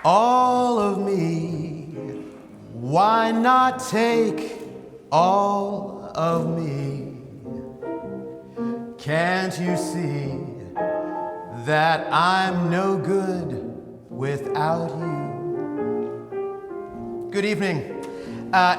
all of me. Why not take all of me? Can't you see that I'm no good without you? Good evening.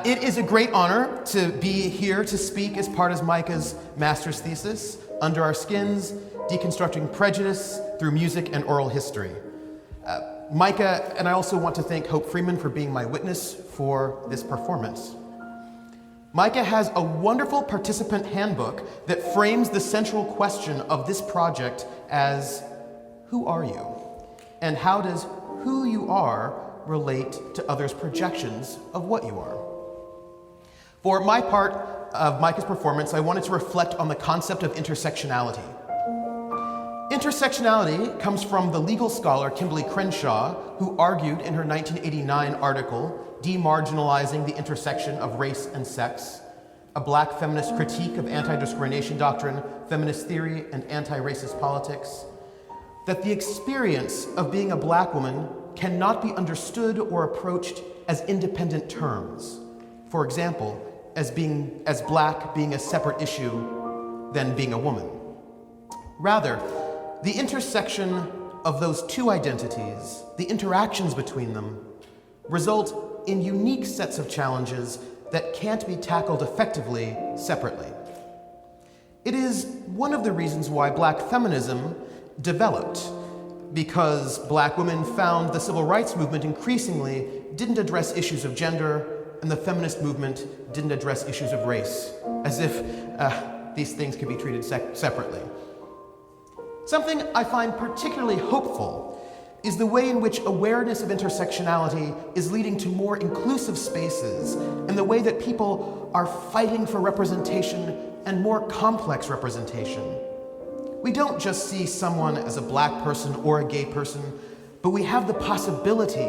It is a great honor to be here to speak as part of Micah's master's thesis, Under Our Skins, Deconstructing Prejudice Through Music and Oral History. Micah, and I also want to thank Hope Freeman for being my witness for this performance. Micah has a wonderful participant handbook that frames the central question of this project as, who are you? And how does who you are relate to others' projections of what you are? For my part of Micah's performance, I wanted to reflect on the concept of intersectionality. Intersectionality comes from the legal scholar Kimberly Crenshaw, who argued in her 1989 article, Demarginalizing the Intersection of Race and Sex, a Black feminist critique of anti-discrimination doctrine, feminist theory, and anti-racist politics, that the experience of being a Black woman cannot be understood or approached as independent terms. For example, as Black being a separate issue than being a woman. Rather, the intersection of those two identities, the interactions between them, result in unique sets of challenges that can't be tackled effectively separately. It is one of the reasons why Black feminism developed, because Black women found the civil rights movement increasingly didn't address issues of gender, and the feminist movement didn't address issues of race, as if these things could be treated separately. Something I find particularly hopeful is the way in which awareness of intersectionality is leading to more inclusive spaces, and the way that people are fighting for representation and more complex representation. We don't just see someone as a Black person or a gay person, but we have the possibility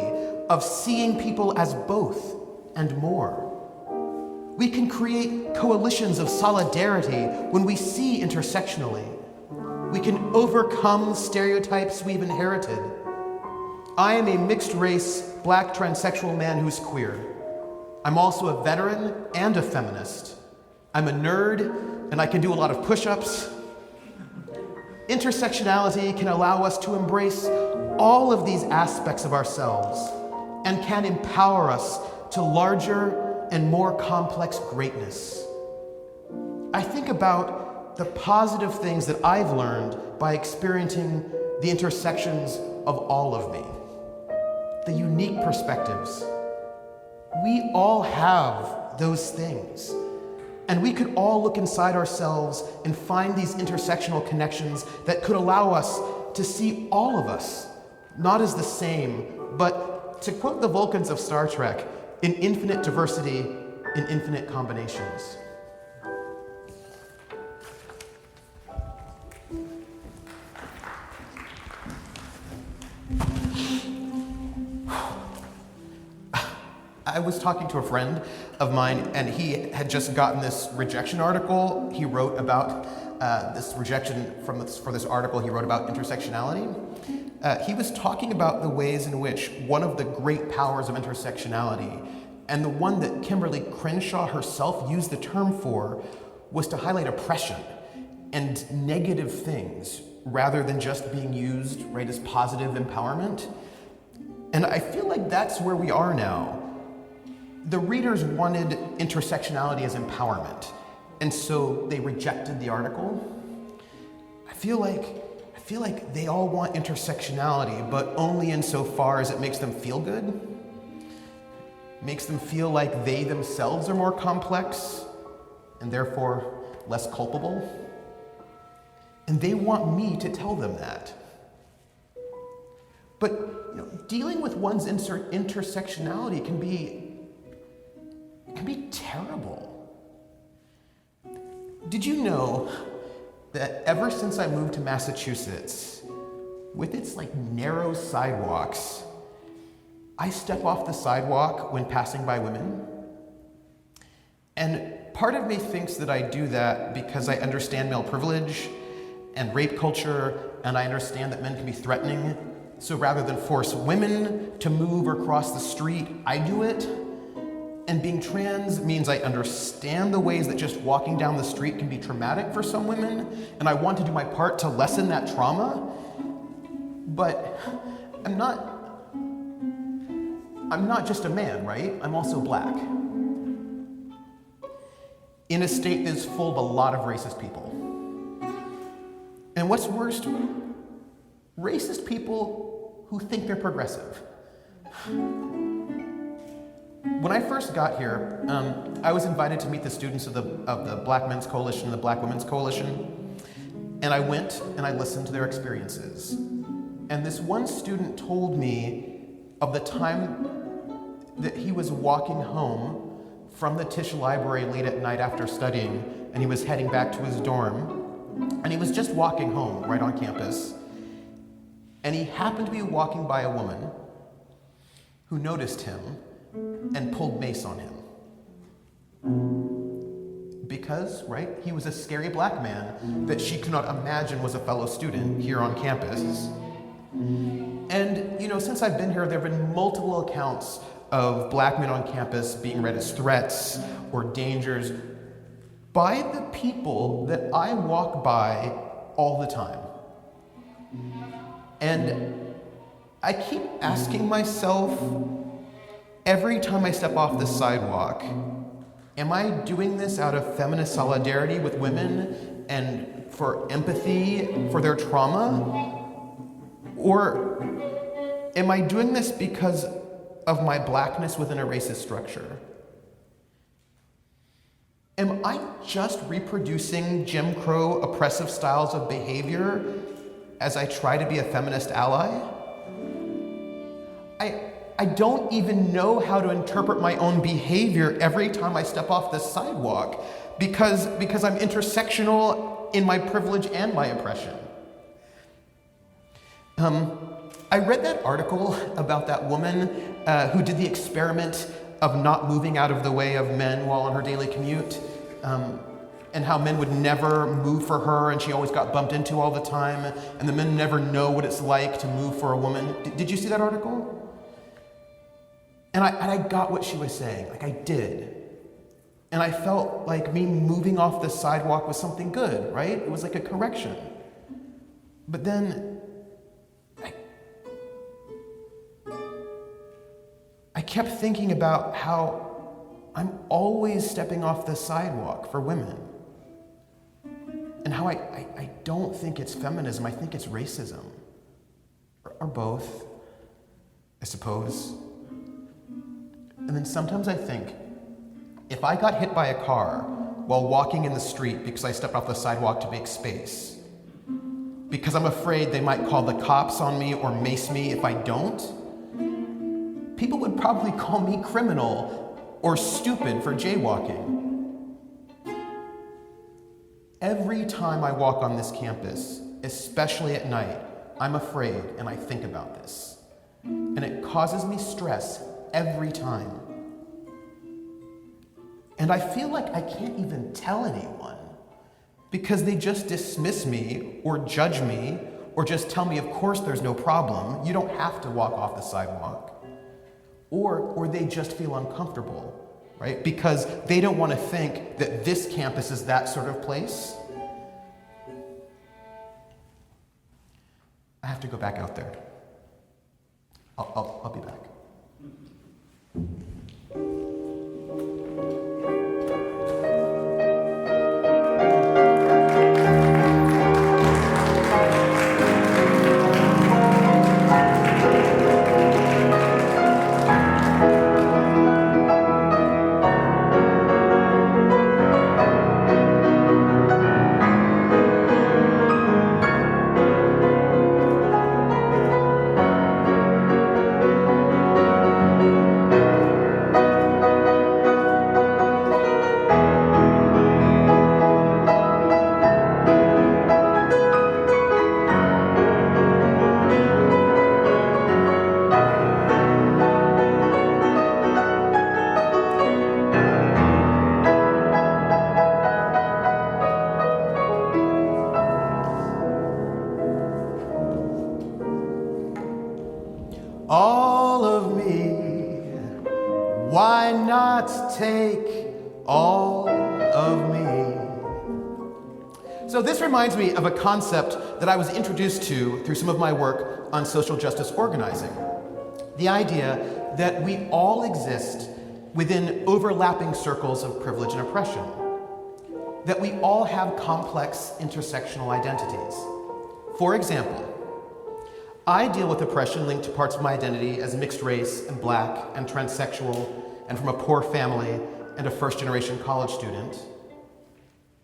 of seeing people as both and more. We can create coalitions of solidarity when we see intersectionally. We can overcome stereotypes we've inherited. I am a mixed-race, Black transsexual man who's queer. I'm also a veteran and a feminist. I'm a nerd, and I can do a lot of push-ups. Intersectionality can allow us to embrace all of these aspects of ourselves and can empower us to larger and more complex greatness. I think about the positive things that I've learned by experiencing the intersections of all of me, the unique perspectives. We all have those things, and we could all look inside ourselves and find these intersectional connections that could allow us to see all of us, not as the same, but to quote the Vulcans of Star Trek, in infinite diversity, in infinite combinations. I was talking to a friend of mine, and he had just gotten this rejection article he wrote about this rejection for this article he wrote about intersectionality. He was talking about the ways in which one of the great powers of intersectionality, and the one that Kimberly Crenshaw herself used the term for, was to highlight oppression and negative things rather than just being used right as positive empowerment. And I feel like that's where we are now. The readers wanted intersectionality as empowerment, and so they rejected the article. I feel like they all want intersectionality, but only insofar as it makes them feel good, makes them feel like they themselves are more complex, and therefore less culpable. And they want me to tell them that. But dealing with one's intersectionality can be terrible. Did you know that ever since I moved to Massachusetts, with its narrow sidewalks, I step off the sidewalk when passing by women? And part of me thinks that I do that because I understand male privilege and rape culture, and I understand that men can be threatening, So rather than force women to move or cross the street, I do it. And being trans means I understand the ways that just walking down the street can be traumatic for some women, and I want to do my part to lessen that trauma. But I'm not just a man, right? I'm also black. In a state that is full of a lot of racist people. And what's worse, racist people who think they're progressive. When I first got here, I was invited to meet the students of the Black Men's Coalition and the Black Women's Coalition. And I went and I listened to their experiences. And this one student told me of the time that he was walking home from the Tisch Library late at night after studying, and he was heading back to his dorm. And he was just walking home right on campus. And he happened to be walking by a woman who noticed him and pulled mace on him. Because, right, he was a scary black man that she could not imagine was a fellow student here on campus. And, since I've been here, there have been multiple accounts of black men on campus being read as threats or dangers by the people that I walk by all the time. And I keep asking myself, every time I step off the sidewalk, am I doing this out of feminist solidarity with women and for empathy for their trauma? Or am I doing this because of my blackness within a racist structure? Am I just reproducing Jim Crow oppressive styles of behavior as I try to be a feminist ally? I don't even know how to interpret my own behavior every time I step off the sidewalk because I'm intersectional in my privilege and my oppression. I read that article about that woman who did the experiment of not moving out of the way of men while on her daily commute, and how men would never move for her and she always got bumped into all the time, and the men never know what it's like to move for a woman. Did you see that article? And I got what she was saying, I did. And I felt like me moving off the sidewalk was something good, right? It was like a correction. But then I kept thinking about how I'm always stepping off the sidewalk for women. And how I don't think it's feminism, I think it's racism. Or both, I suppose. And then sometimes I think, if I got hit by a car while walking in the street because I stepped off the sidewalk to make space, because I'm afraid they might call the cops on me or mace me if I don't, people would probably call me criminal or stupid for jaywalking. Every time I walk on this campus, especially at night, I'm afraid and I think about this. And it causes me stress every time. And I feel like I can't even tell anyone because they just dismiss me or judge me or just tell me, of course there's no problem, you don't have to walk off the sidewalk. Or they just feel uncomfortable, right? Because they don't want to think that this campus is that sort of place. I have to go back out there. I'll be back. all of me. Why not take all of me? So this reminds me of a concept that I was introduced to through some of my work on social justice organizing. The idea that we all exist within overlapping circles of privilege and oppression. That we all have complex intersectional identities. For example, I deal with oppression linked to parts of my identity as mixed race and black and transsexual and from a poor family and a first-generation college student.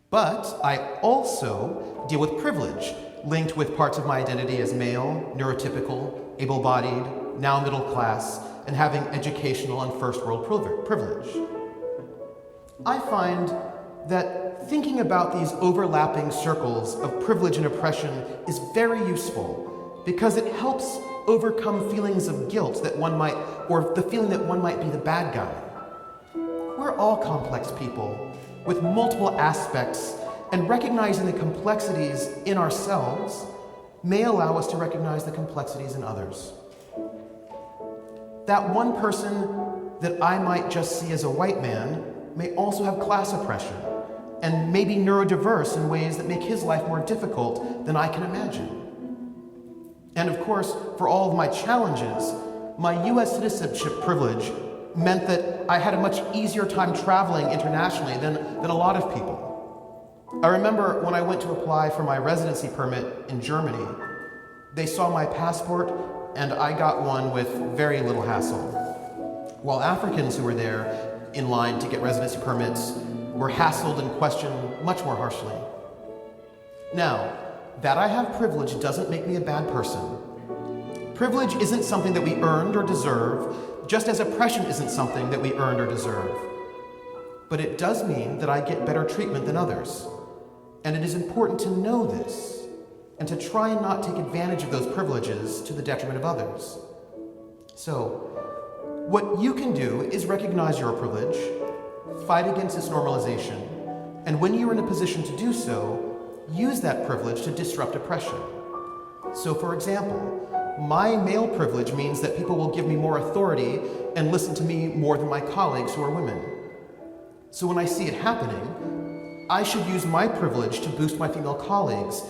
But I also deal with privilege linked with parts of my identity as male, neurotypical, able-bodied, now middle class, and having educational and first-world privilege. I find that thinking about these overlapping circles of privilege and oppression is very useful because it helps overcome feelings of guilt that one might, or the feeling that one might be the bad guy. We're all complex people with multiple aspects, and recognizing the complexities in ourselves may allow us to recognize the complexities in others. That one person that I might just see as a white man may also have class oppression and may be neurodiverse in ways that make his life more difficult than I can imagine. And of course, for all of my challenges, my US citizenship privilege meant that I had a much easier time traveling internationally than a lot of people. I remember when I went to apply for my residency permit in Germany, they saw my passport and I got one with very little hassle. While Africans who were there in line to get residency permits were hassled and questioned much more harshly. Now, that I have privilege doesn't make me a bad person. Privilege isn't something that we earned or deserve, just as oppression isn't something that we earned or deserve. But it does mean that I get better treatment than others. And it is important to know this, and to try and not take advantage of those privileges to the detriment of others. So, what you can do is recognize your privilege, fight against its normalization, and when you're in a position to do so, use that privilege to disrupt oppression. So for example, my male privilege means that people will give me more authority and listen to me more than my colleagues who are women. So when I see it happening, I should use my privilege to boost my female colleagues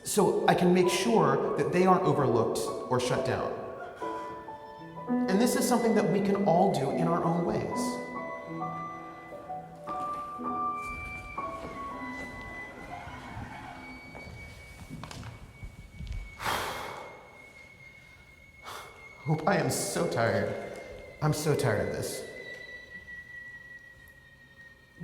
so I can make sure that they aren't overlooked or shut down. And this is something that we can all do in our own ways. Hope I am so tired. I'm so tired of this.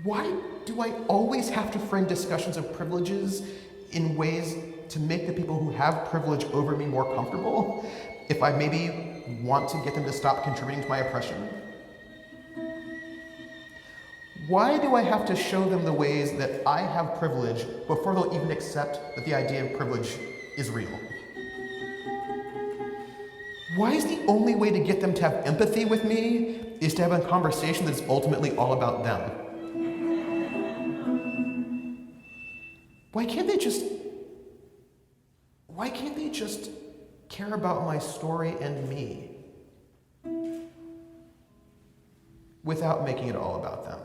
Why do I always have to frame discussions of privileges in ways to make the people who have privilege over me more comfortable if I maybe want to get them to stop contributing to my oppression? Why do I have to show them the ways that I have privilege before they'll even accept that the idea of privilege is real? Why is the only way to get them to have empathy with me is to have a conversation that's ultimately all about them? Why can't they just care about my story and me without making it all about them?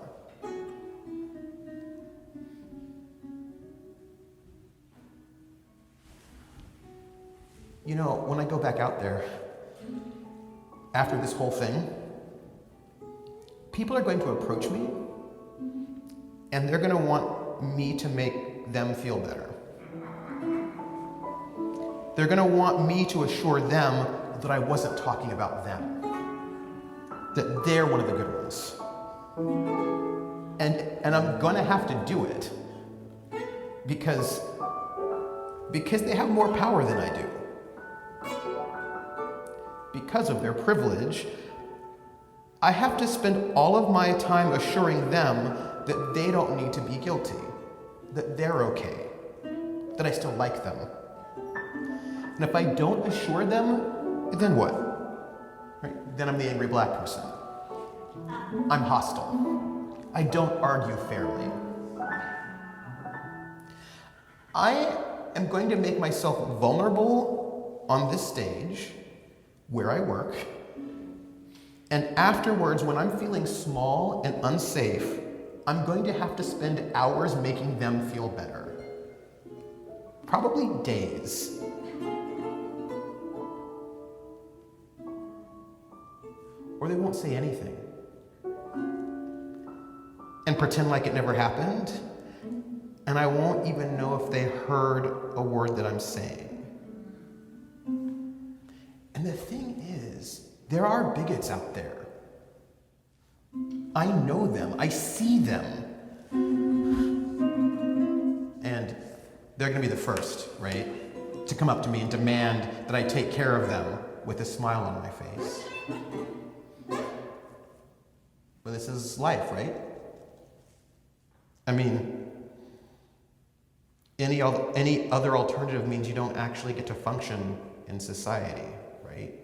You know, when I go back out there, after this whole thing, people are going to approach me, and they're going to want me to make them feel better. They're going to want me to assure them that I wasn't talking about them, that they're one of the good ones. And I'm going to have to do it because they have more power than I do. Because of their privilege, I have to spend all of my time assuring them that they don't need to be guilty, that they're okay, that I still like them. And if I don't assure them, then what? Right? Then I'm the angry black person. I'm hostile. I don't argue fairly. I am going to make myself vulnerable on this stage where I work, and afterwards, when I'm feeling small and unsafe, I'm going to have to spend hours making them feel better. Probably days. Or they won't say anything and pretend like it never happened, and I won't even know if they heard a word that I'm saying. And the thing is, there are bigots out there. I know them, I see them. And they're gonna be the first, right, to come up to me and demand that I take care of them with a smile on my face. But this is life, right? I mean, any other alternative means you don't actually get to function in society, right?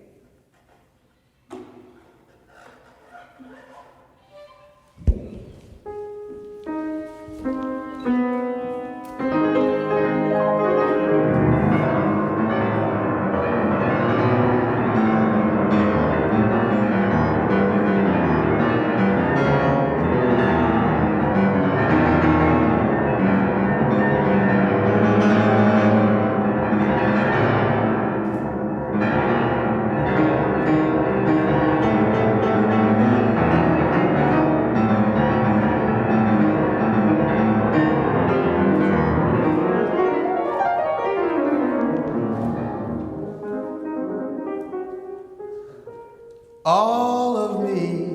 All of me,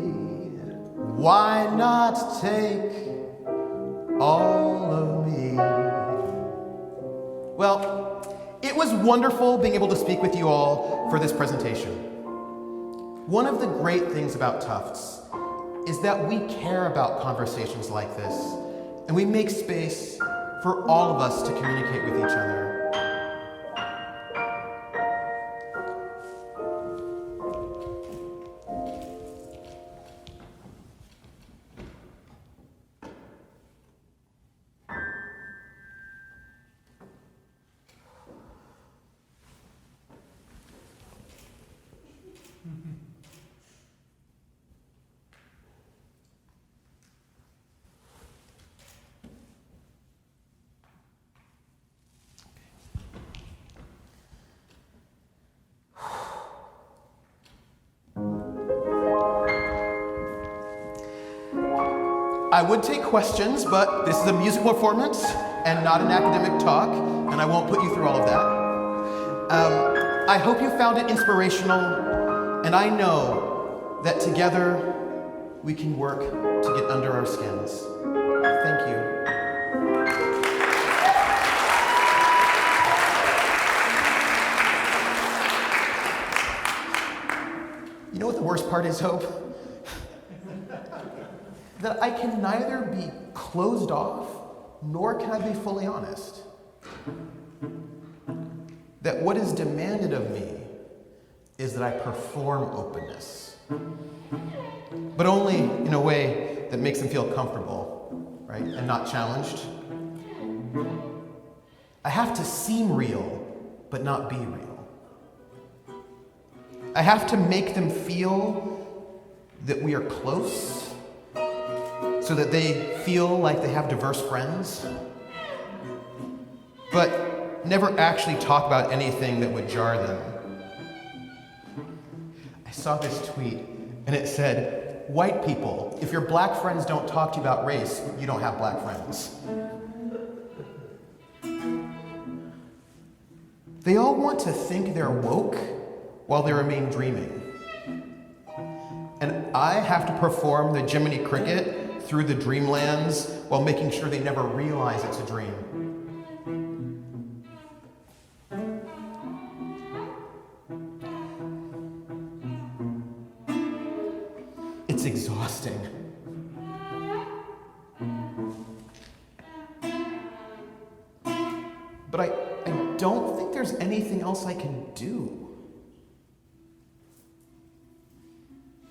why not take all of me? Well, it was wonderful being able to speak with you all for this presentation. One of the great things about Tufts is that we care about conversations like this, and we make space for all of us to communicate with each other. I would take questions, but this is a musical performance and not an academic talk, and I won't put you through all of that. I hope you found it inspirational, and I know that together we can work to get under our skins. Thank you. You know what the worst part is, Hope? That I can neither be closed off, nor can I be fully honest. That what is demanded of me is that I perform openness, but only in a way that makes them feel comfortable, right, and not challenged. I have to seem real, but not be real. I have to make them feel that we are close, so that they feel like they have diverse friends, but never actually talk about anything that would jar them. I saw this tweet, and it said, "White people, if your black friends don't talk to you about race, you don't have black friends." They all want to think they're woke while they remain dreaming. And I have to perform the Jiminy Cricket through the dreamlands while making sure they never realize it's a dream. It's exhausting. But I don't think there's anything else I can do.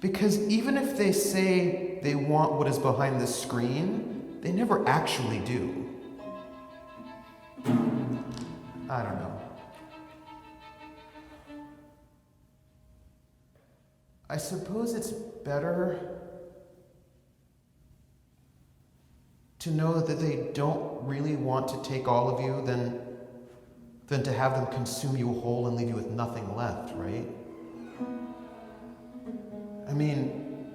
Because even if they say they want what is behind the screen, they never actually do. I don't know. I suppose it's better to know that they don't really want to take all of you than to have them consume you whole and leave you with nothing left, right? I mean,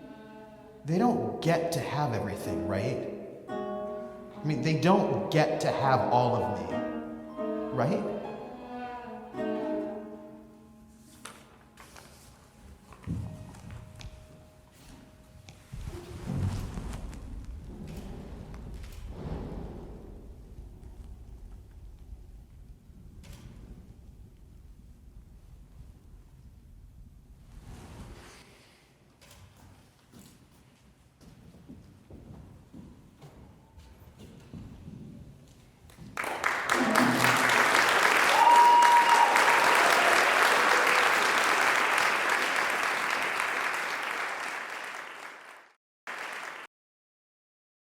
they don't get to have everything, right? I mean, they don't get to have all of me, right?